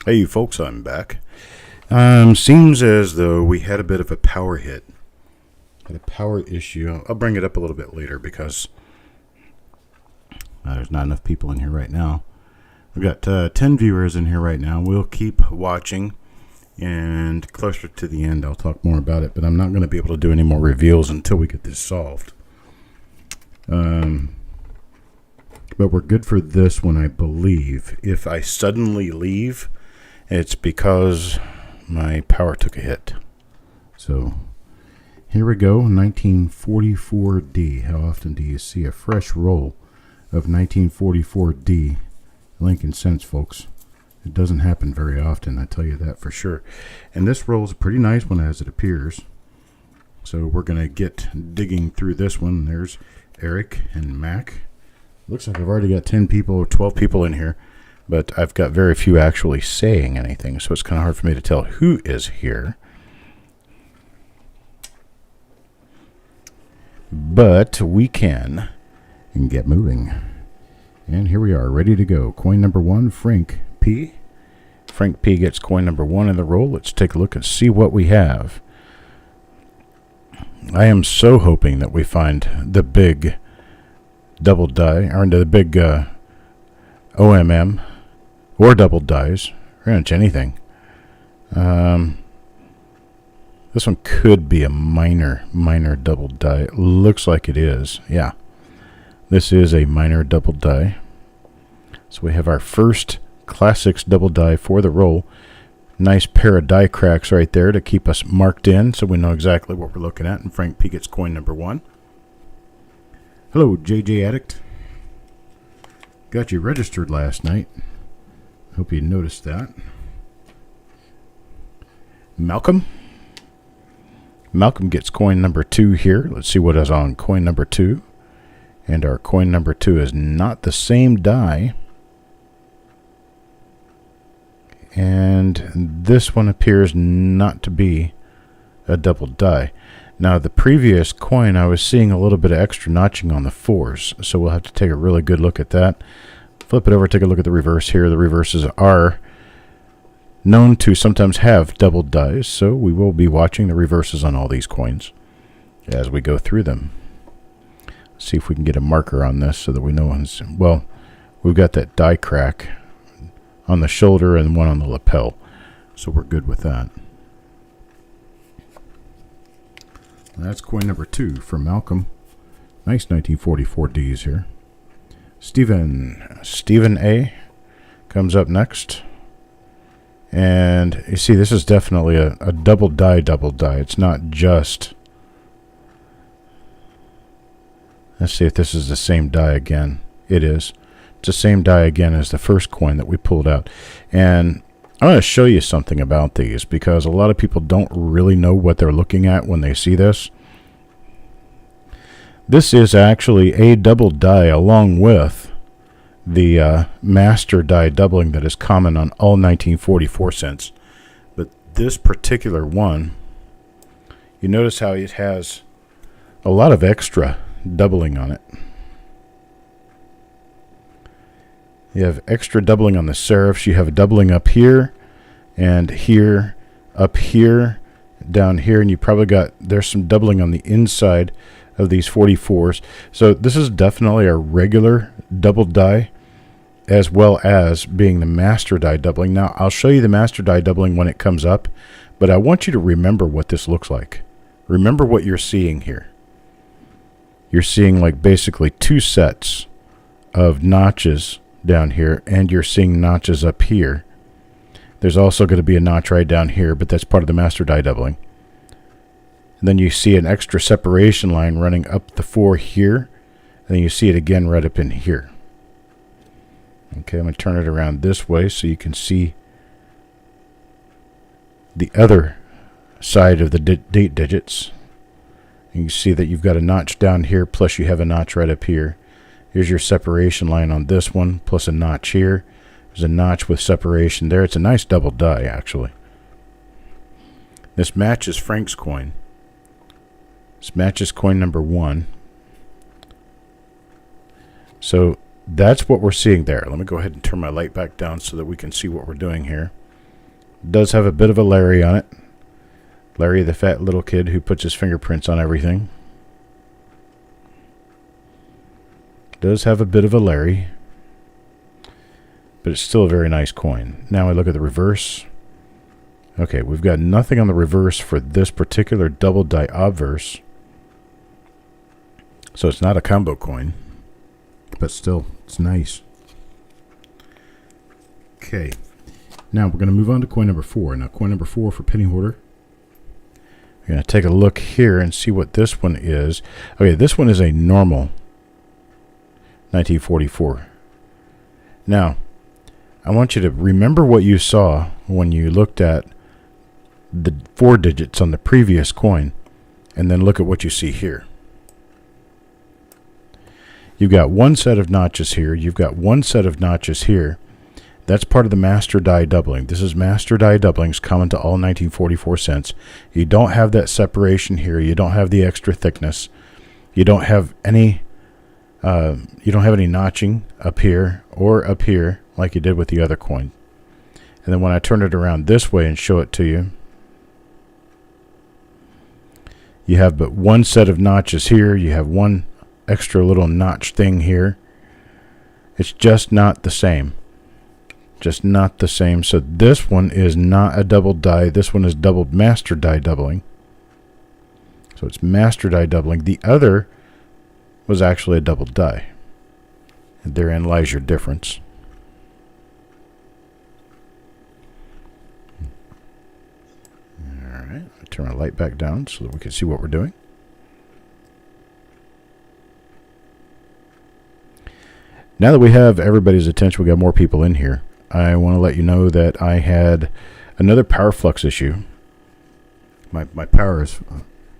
Hey folks, I'm back. Seems as though we had a bit of a power hit. Had a power issue. I'll bring it up a little bit later because there's not enough people in here right now. We've got 10 viewers in here right now. We'll keep watching, and closer to the end I'll talk more about it, but I'm not going to be able to do any more reveals until we get this solved. But we're good for this one, I believe. If I suddenly leave, it's because my power took a hit. So here we go, 1944D. How often do you see a fresh roll of 1944D Lincoln Cents, folks? It doesn't happen very often, I tell you that for sure. And this roll is a pretty nice one as it appears. So we're going to get digging through this one. There's Eric and Mac. Looks like I've already got 10 people or 12 people in here, but I've got very few actually saying anything, so it's kind of hard for me to tell who is here. But we can get moving. And here we are, ready to go. Coin number 1, Frank P. Frank P gets coin number 1 in the roll. Let's take a look and see what we have. I am so hoping that we find the big double die, or the big OMM, or double dies, pretty much anything. This one could be a minor double die. It looks like it is. Yeah, this is a minor double die. So we have our first Classics double die for the roll. Nice pair of die cracks right there to keep us marked in, so we know exactly what we're looking at. And Frank P gets coin number 1. Hello, JJ Addict. Got you registered last night. Hope you noticed that. Malcolm. Malcolm gets coin number 2 here. Let's see what is on coin number 2. And our coin number 2 is not the same die. And this one appears not to be a double die. Now, the previous coin, I was seeing a little bit of extra notching on the 4s, so we'll have to take a really good look at that. Flip it over, take a look at the reverse here. The reverses are known to sometimes have double dies, so we will be watching the reverses on all these coins as we go through them. Let's see if we can get a marker on this so that we know. Well, we've got that die crack on the shoulder and one on the lapel, so we're good with that. That's coin number 2 for Malcolm. Nice 1944 Ds here. Stephen A comes up next. And you see, this is definitely a double die. It's not just... Let's see if this is the same die again. It is. It's the same die again as the first coin that we pulled out. And I'm going to show you something about these because a lot of people don't really know what they're looking at when they see this. This is actually a double die along with the master die doubling that is common on all 1944 cents. But this particular one, you notice how it has a lot of extra doubling on it. You have extra doubling on the serifs. You have a doubling up here and here, up here, down here, and you probably got, there's some doubling on the inside of these 44s. So this is definitely a regular double die as well as being the master die doubling. Now, I'll show you the master die doubling when it comes up, but I want you to remember what this looks like. Remember what you're seeing here. You're seeing like basically 2 sets of notches down here, and you're seeing notches up here. There's also going to be a notch right down here, but that's part of the master die doubling. And then you see an extra separation line running up the 4 here, and then you see it again right up in here. Okay, I'm going to turn it around this way so you can see the other side of the date digits. And you see that you've got a notch down here, plus you have a notch right up here. Here's your separation line on this one, plus a notch here. There's a notch with separation there. It's a nice double die, actually. This matches Frank's coin. This matches coin number 1. So that's what we're seeing there. Let me go ahead and turn my light back down so that we can see what we're doing here. It does have a bit of a Larry on it. Larry, the fat little kid who puts his fingerprints on everything. Does have a bit of a Larry, but it's still a very nice coin. Now I look at the reverse. Okay, we've got nothing on the reverse for this particular double die obverse. So it's not a combo coin, but still, it's nice. Okay, now we're going to move on to coin number 4. Now coin number 4 for penny hoarder. We're going to take a look here and see what this one is. Okay, this one is a normal 1944. Now, I want you to remember what you saw when you looked at the 4 digits on the previous coin, and then look at what you see here. You've got one set of notches here. You've got one set of notches here. That's part of the master die doubling. This is master die doublings common to all 1944 cents. You don't have that separation here. You don't have the extra thickness. You don't have any notching up here or up here like you did with the other coin. And then when I turn it around this way and show it to you, you have but one set of notches here. You have one extra little notch thing here. It's just not the same. Just not the same. So this one is not a double die. This one is doubled master die doubling. So it's master die doubling. The other was actually a double die. And therein lies your difference. Alright, I'll turn my light back down so that we can see what we're doing. Now that we have everybody's attention, we got more people in here. I want to let you know that I had another power flux issue. My power is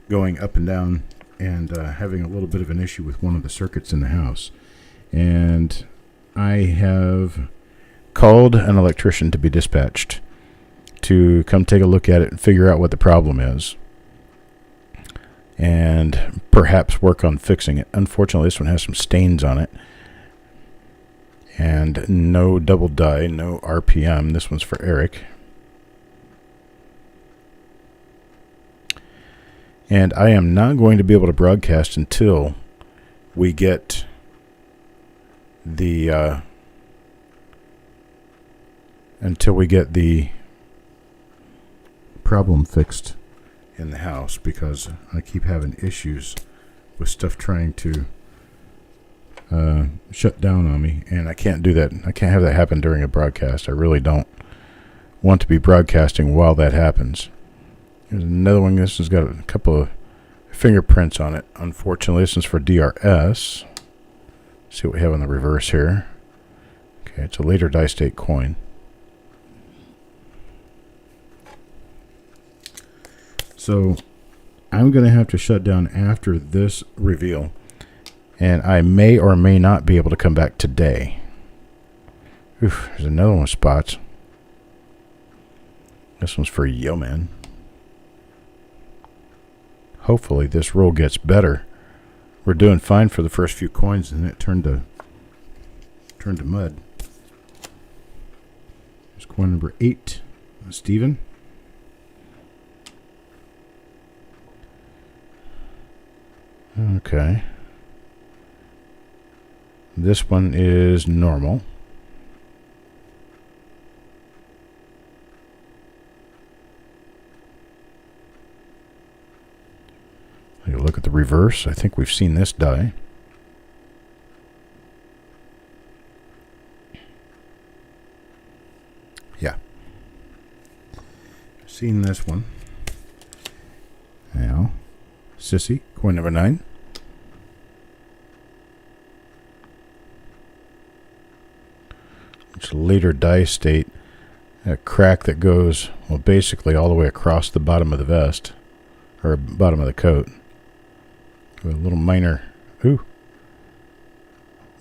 going up and down and having a little bit of an issue with one of the circuits in the house. And I have called an electrician to be dispatched to come take a look at it and figure out what the problem is, and perhaps work on fixing it. Unfortunately, this one has some stains on it. And no double die, no RPM. This one's for Eric. And I am not going to be able to broadcast until we get the problem fixed in the house, because I keep having issues with stuff trying to shut down on me, and I can't do that. I can't have that happen during a broadcast. I really don't want to be broadcasting while that happens. There's another one. This has got a couple of fingerprints on it. Unfortunately, this is for DRS. See what we have on the reverse here. Okay, it's a later die state coin. So I'm going to have to shut down after this reveal. And I may or may not be able to come back today. Oof, there's another one with spots. This one's for Yeoman. Hopefully this roll gets better. We're doing fine for the first few coins, and it turned to mud. There's coin number 8. Steven. Okay. This one is normal. Take a look at the reverse. I think we've seen this die. Yeah. Seen this one. Now, Sissy, coin number 9. It's a later die state, a crack that goes, well, basically all the way across the bottom of the vest, or bottom of the coat. With a little minor, ooh.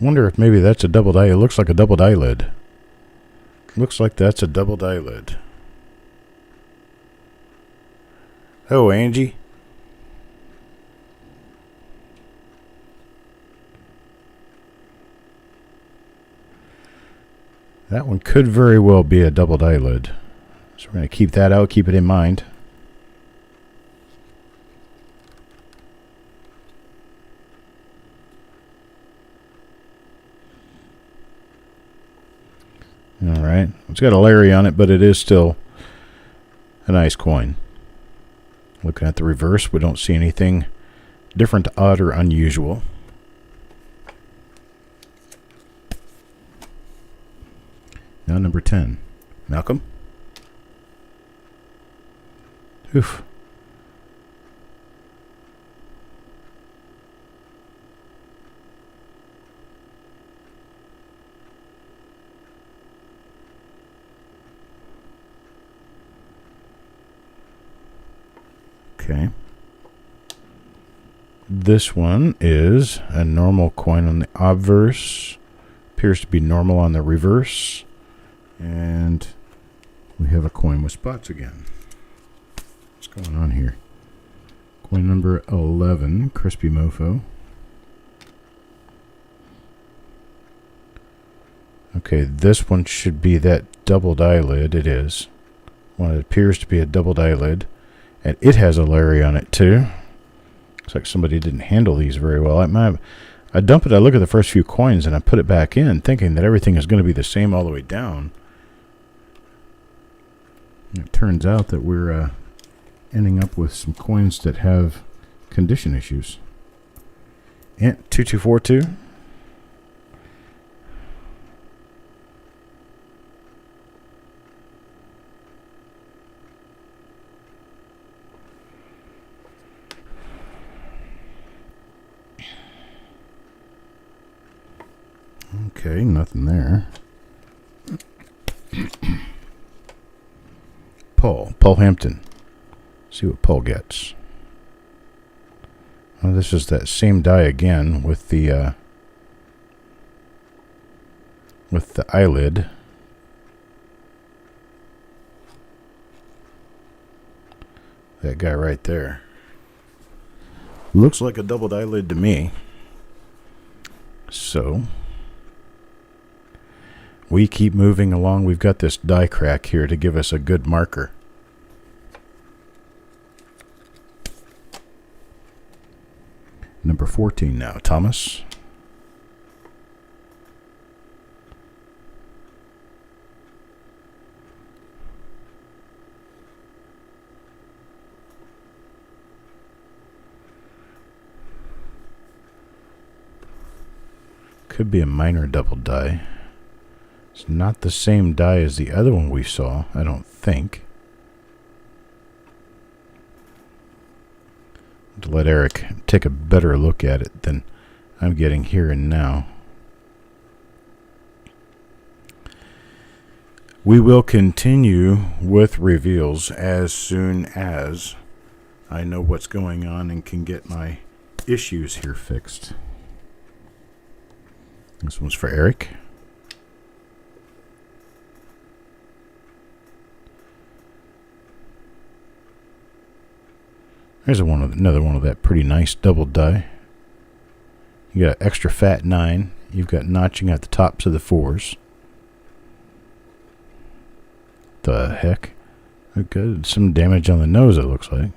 Wonder if maybe that's a double die. It looks like a double die lid. Looks like that's a double die lid. Oh, Angie. That one could very well be a double die lid. So we're going to keep that out, keep it in mind. All right. It's got a Larry on it, but it is still a nice coin. Looking at the reverse, we don't see anything different, odd, or unusual. Now number 10. Malcolm? Oof. Okay. This one is a normal coin on the obverse. Appears to be normal on the reverse. And we have a coin with spots again. What's going on here? Coin number 11, Crispy Mofo. Okay, this one should be that doubled eyelid. It is. One that appears to be a doubled eyelid. And it has a Larry on it too. Looks like somebody didn't handle these very well. I dump it, I look at the first few coins, and I put it back in, thinking that everything is going to be the same all the way down. And it turns out that we're ending up with some coins that have condition issues. Ant 2242. Okay, nothing there. Paul Hampton. See what Paul gets. Well, this is that same die again with the eyelid. That guy right there. Looks like a doubled eyelid to me. So we keep moving along. We've got this die crack here to give us a good marker. Number 14 now, Thomas. Could be a minor double die. It's not the same die as the other one we saw, I don't think. To let Eric take a better look at it than I'm getting here and now. We will continue with reveals as soon as I know what's going on and can get my issues here fixed. This one's for Eric. There's another one of that pretty nice double die. You got extra fat 9. You've got notching at the tops of the 4s. The heck? Okay, some damage on the nose, it looks like.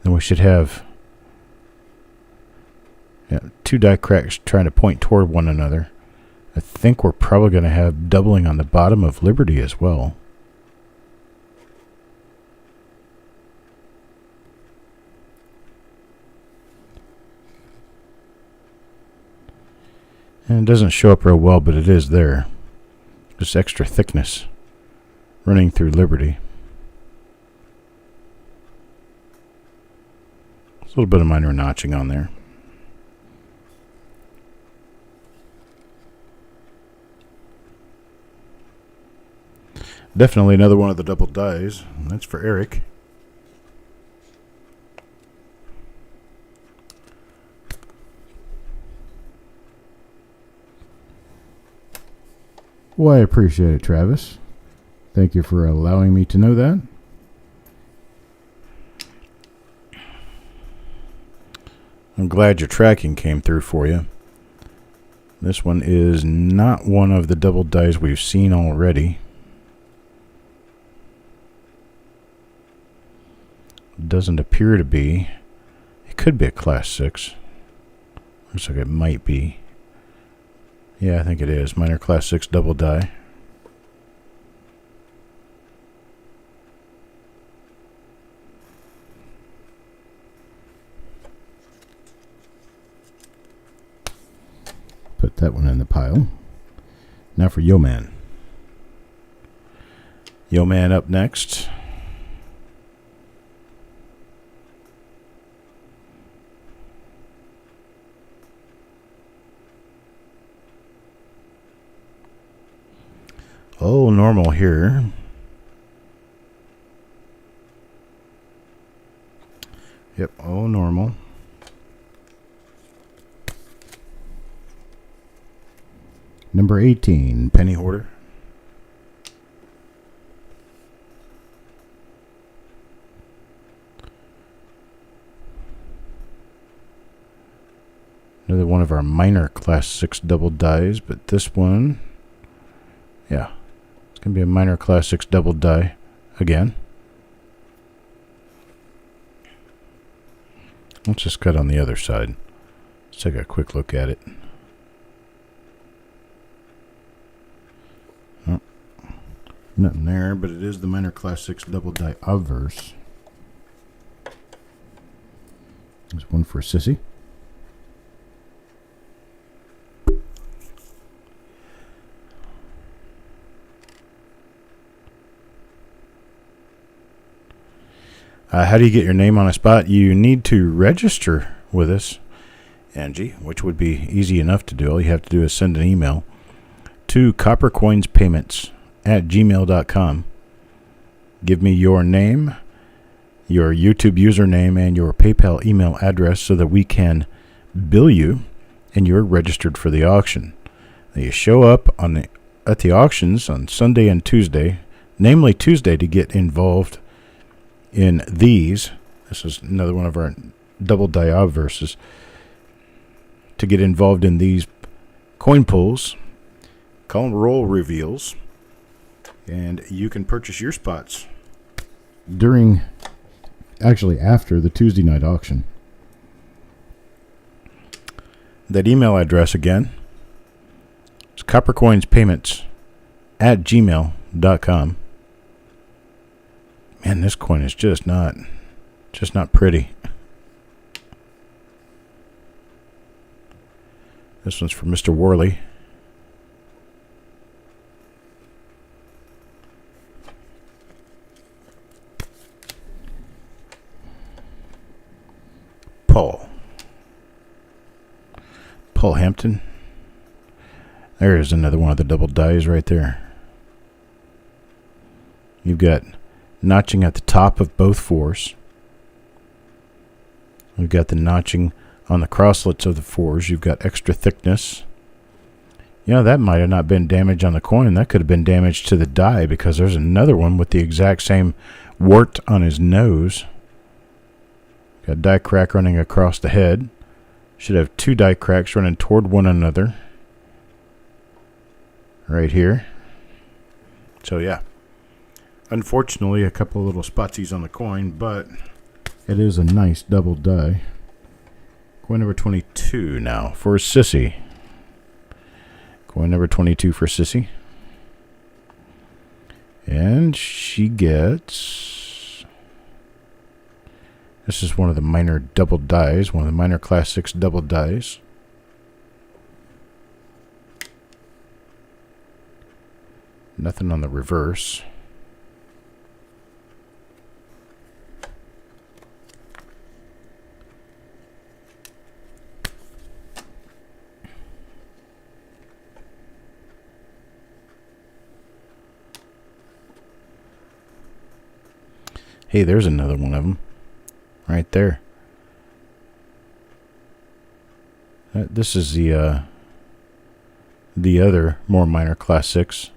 Then we should have two die cracks trying to point toward one another. I think we're probably going to have doubling on the bottom of Liberty as well. And it doesn't show up real well, but it is there. Just extra thickness running through Liberty. There's a little bit of minor notching on there. Definitely another one of the double dies. That's for Eric. Well, I appreciate it, Travis. Thank you for allowing me to know that. I'm glad your tracking came through for you. This one is not one of the double dies we've seen already. doesn't appear to be. It could be a class 6. Looks like it might be. Yeah, I think it is. Minor class 6 double die. Put that one in the pile. Now for Yo Man. Yo Man up next. Oh, normal here. Yep, oh, normal. Number 18, Penny Hoarder. Another one of our minor class 6 double dies, but this one, yeah, it's going to be a minor class 6 double die again. Let's just cut on the other side. Let's take a quick look at it. Oh, nothing there, but it is the minor class 6 double die obverse. There's one for Sissy. How do you get your name on a spot? You need to register with us, Angie, which would be easy enough to do. All you have to do is send an email to coppercoinspayments@gmail.com. Give me your name, your YouTube username, and your PayPal email address so that we can bill you, and you're registered for the auction. Now you show up at the auctions on Sunday and Tuesday, namely Tuesday, to get involved in these. This is another one of our double die obverses. To get involved in these coin pulls, call them roll reveals, and you can purchase your spots after the Tuesday night auction. That email address again is coppercoinspayments@gmail.com. Man, this coin is just not pretty. This one's for Mr. Worley. Paul Hampton. There is another one of the double dies right there. You've got notching at the top of both fours. We've got the notching on the crosslets of the fours. You've got extra thickness. You know, that might have not been damage on the coin. That could have been damage to the die, because there's another one with the exact same wart on his nose. Got die crack running across the head. Should have two die cracks running toward one another. Right here. So yeah. Unfortunately, a couple of little spotsies on the coin, but it is a nice double die. Coin number 22 now for Sissy. Coin number 22 for Sissy. And she gets... This is one of the minor double dies, one of the minor class 6 double dies. Nothing on the reverse. Hey, there's another one of them. Right there. This is the other more minor class 6.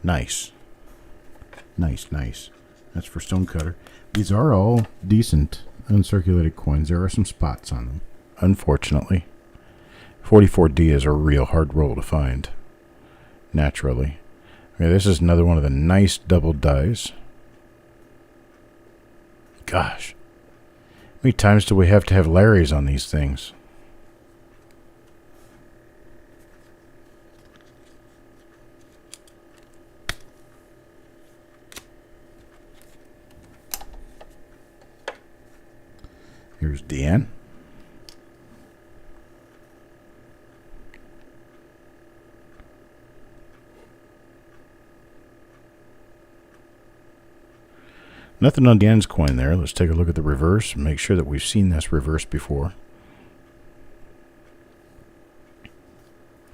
Nice. Nice. That's for Stonecutter. These are all decent uncirculated coins. There are some spots on them, unfortunately. 44D is a real hard roll to find, naturally. Okay, this is another one of the nice double dies. Gosh. How many times do we have to have Larrys on these things? Here's Deanne. Nothing on Deanne's coin there. Let's take a look at the reverse and make sure that we've seen this reverse before.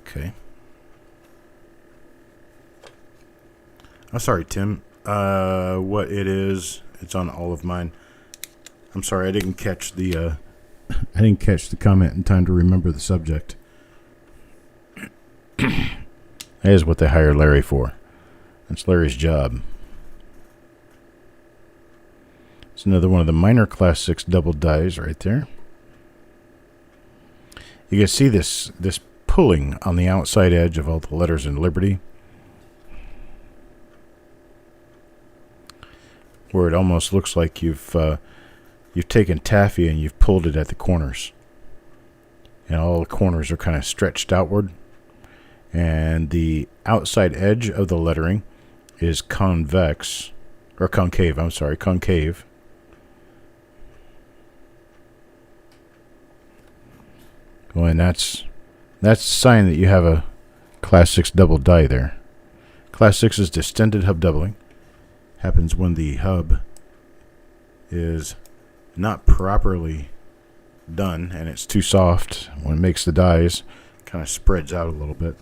Okay. I'm sorry, Tim. What it is, it's on all of mine. I'm sorry, I didn't catch the comment in time to remember the subject. That is what they hire Larry for. That's Larry's job. It's another one of the minor class 6 double dies right there. You can see this pulling on the outside edge of all the letters in Liberty, where it almost looks like you've taken taffy and you've pulled it at the corners, and all the corners are kind of stretched outward, and the outside edge of the lettering is convex, or concave. I'm sorry, concave. Well, and that's a sign that you have a class 6 double die there. Class 6 is distended hub doubling. Happens when the hub is not properly done and it's too soft. When it makes the dies, it kind of spreads out a little bit.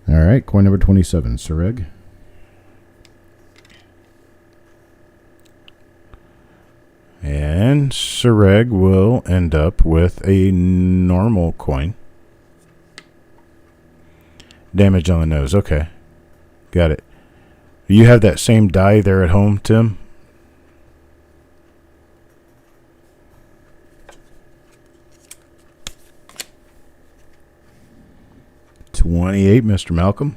All right, coin number 27, Sareg. And Sareg will end up with a normal coin. Damage on the nose. Okay. Got it. Do you have that same die there at home, Tim? $28, Mr. Malcolm.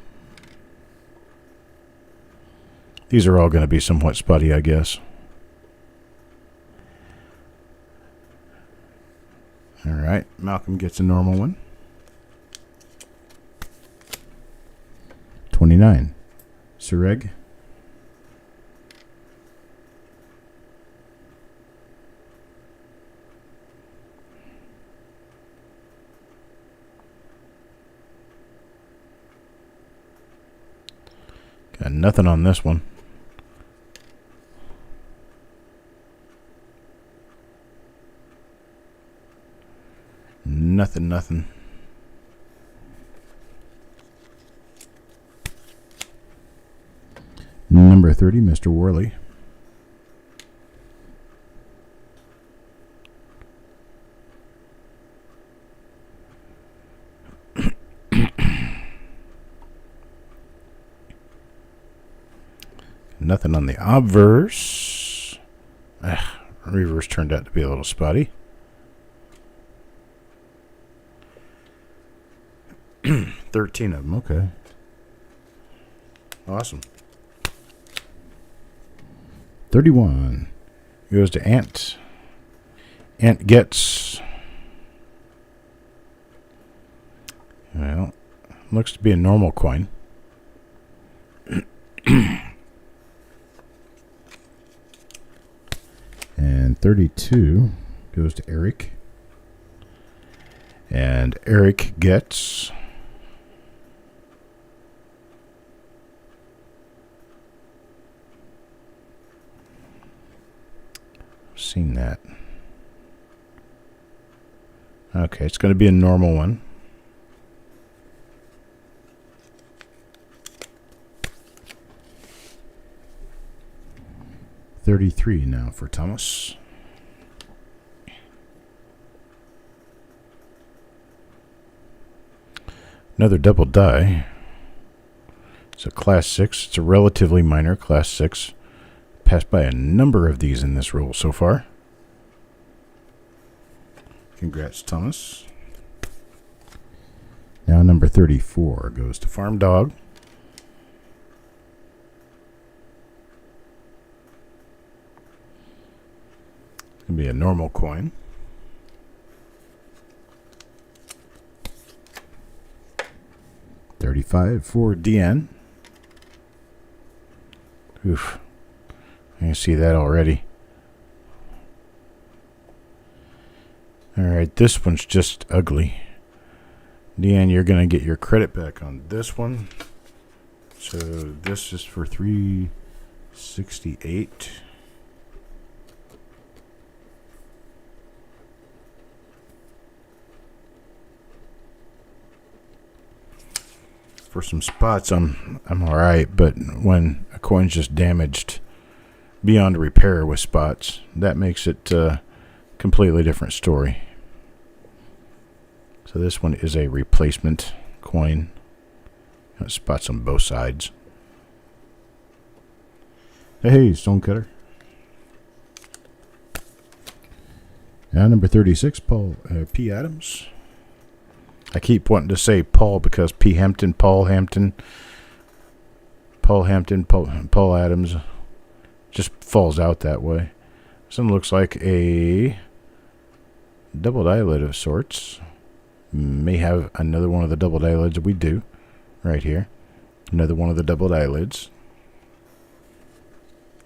These are all going to be somewhat spotty, I guess. All right, Malcolm gets a normal one. 29, Sareg. Got nothing on this one. Nothing. Number 30, Mr. Worley. Nothing on the obverse. Reverse turned out to be a little spotty. 13 of them, okay. Awesome. 31 goes to Ant. Ant gets, well, looks to be a normal coin. And 32 goes to Eric. And Eric gets, seen that. Okay, it's going to be a normal one. $33 now for Thomas. Another double die. It's a class 6. It's a relatively minor class 6. Passed by a number of these in this roll so far. Congrats, Thomas. Now number 34 goes to Farm Dog. It'll be a normal coin. $35 for DN. Oof. I can see that already. Alright, this one's just ugly. DN, you're going to get your credit back on this one. So this is for $368. For some spots, I'm all right, but when a coin's just damaged beyond repair with spots, that makes it a completely different story. So this one is a replacement coin. Got spots on both sides. Hey, Stonecutter. Now number 36, Paul P. Adams. I keep wanting to say Paul because P. Hampton, Paul Hampton, Paul Adams just falls out that way. This one looks like a double eyelid of sorts. May have another one of the double eyelids we do right here. Another one of the double eyelids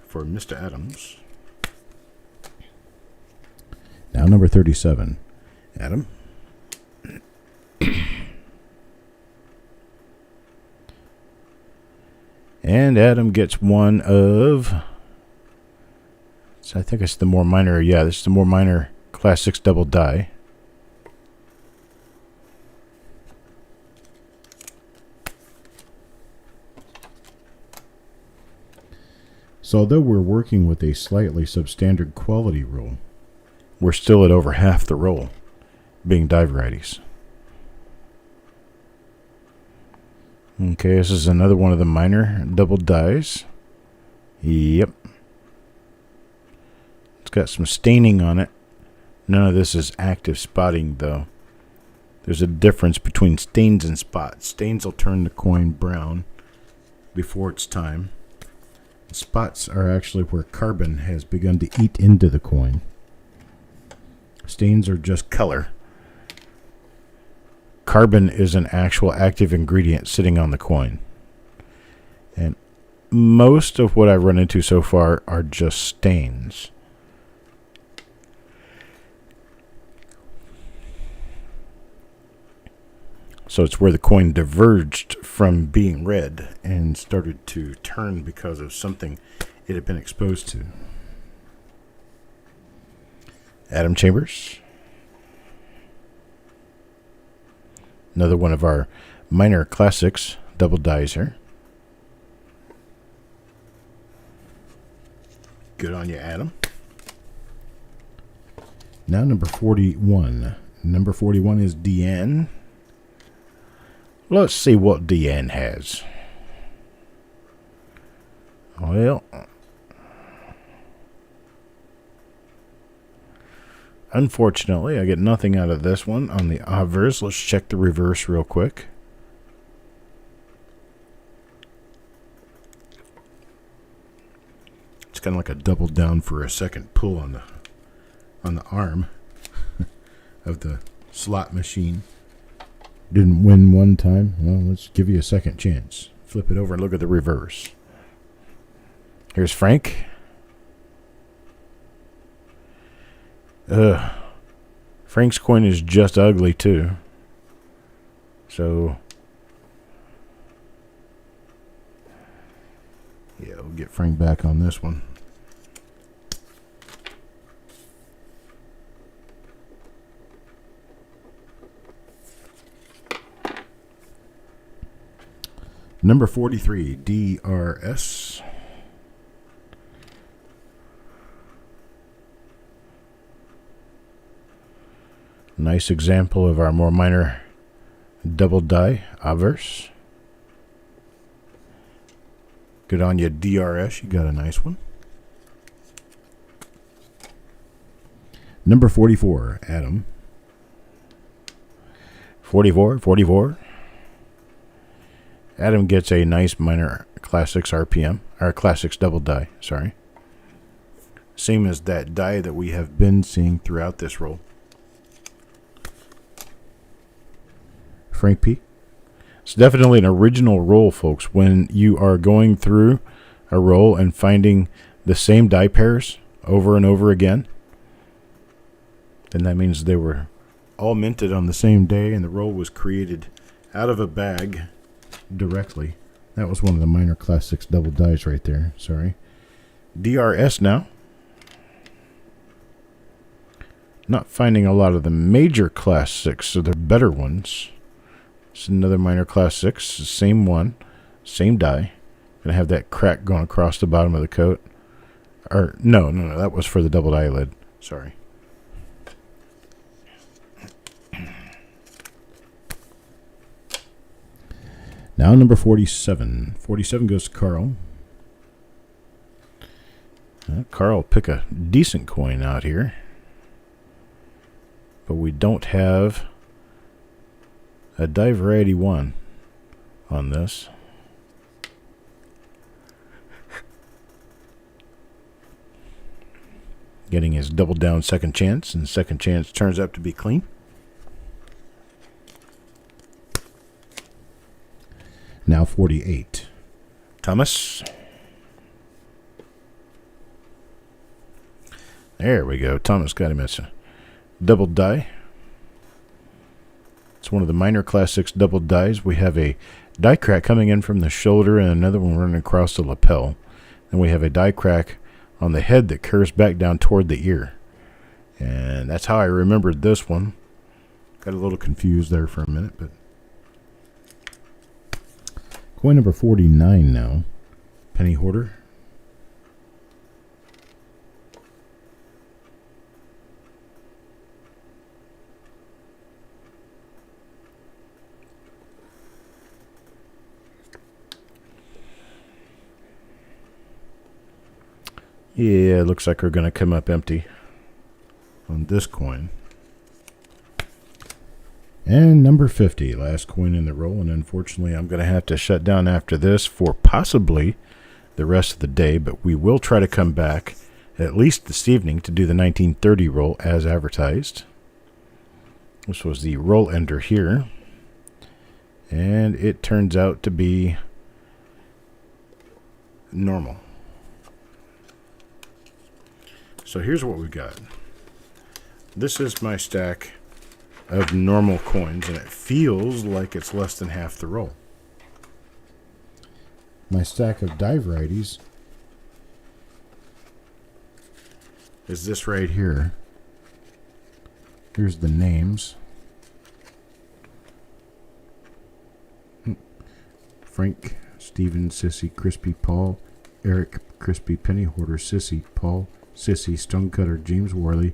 for Mr. Adams. Now number 37, Adam. And Adam gets one of, so I think it's the more minor, yeah, this is the more minor Class 6 double die. So although we're working with a slightly substandard quality roll, we're still at over half the roll being die varieties. Okay, this is another one of the minor double dies. Yep. It's got some staining on it. None of this is active spotting, though. There's a difference between stains and spots. Stains will turn the coin brown before it's time. Spots are actually where carbon has begun to eat into the coin. Stains are just color. Carbon is an actual active ingredient sitting on the coin. And most of what I've run into so far are just stains. So it's where the coin diverged from being red and started to turn because of something it had been exposed to. Adam Chambers. Another one of our minor classics, double dies here. Good on you, Adam. Now number 41. Number 41 is Deanne. Let's see what Deanne has. Well, unfortunately, I get nothing out of this one on the obverse. Let's check the reverse real quick. It's kind of like a double down for a second pull on the arm of the slot machine. Didn't win one time. Well, let's give you a second chance. Flip it over and look at the reverse. Here's Frank. Frank's coin is just ugly too. So yeah, we'll get Frank back on this one. Number 43, DRS. Nice example of our more minor double die obverse. Good on you, DRS. You got a nice one. Number 44, Adam. 44. Adam gets a nice minor classics RPM, or classics double die, sorry. Same as that die that we have been seeing throughout this roll. Frank P. It's definitely an original roll, folks. When you are going through a roll and finding the same die pairs over and over again, then that means they were all minted on the same day and the roll was created out of a bag directly. That was one of the minor classics double dies right there. Sorry. DRS now. Not finding a lot of the major classics, so they're better ones. It's another minor class 6, same one, same die. Gonna have that crack going across the bottom of the coat. Or no, that was for the double eyelid. Sorry. Now number 47. 47 goes to Carl. Carl pick a decent coin out here. But we don't have a die variety 1 on this. Getting his double down second chance, and second chance turns out to be clean. Now 48. Thomas. There we go. Thomas got him as a double die. It's one of the minor classics double dies. We have a die crack coming in from the shoulder and another one running across the lapel. Then we have a die crack on the head that curves back down toward the ear. And that's how I remembered this one. Got a little confused there for a minute, but coin number 49 now. Penny hoarder. Yeah, it looks like we're going to come up empty on this coin. And number 50, last coin in the roll. And unfortunately, I'm going to have to shut down after this for possibly the rest of the day. But we will try to come back at least this evening to do the 1930 roll as advertised. This was the roll ender here. And it turns out to be normal. So here's what we got. This is my stack of normal coins, and it feels like it's less than half the roll. My stack of die varieties is this right here. Here's the names. Frank, Stephen, Sissy, Crispy, Paul, Eric, Crispy, Penny Hoarder, Sissy, Paul, Sissy, Stonecutter, James Worley,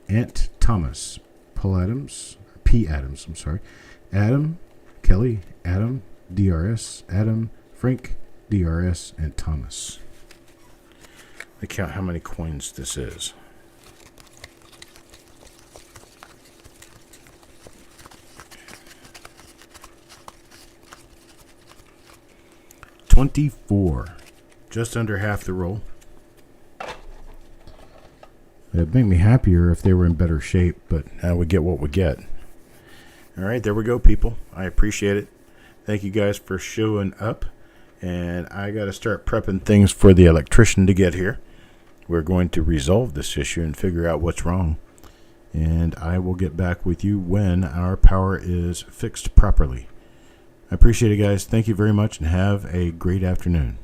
Ant Thomas, Paul Adams, P. Adams, I'm sorry, Adam, Kelly, Adam, DRS, Adam, Frank, DRS, and Thomas. Let me count how many coins this is. $24, just under half the roll. It'd make me happier if they were in better shape, but we get what we get. All right, there we go, people. I appreciate it. Thank you guys for showing up. And I got to start prepping things for the electrician to get here. We're going to resolve this issue and figure out what's wrong. And I will get back with you when our power is fixed properly. I appreciate it, guys. Thank you very much, and have a great afternoon.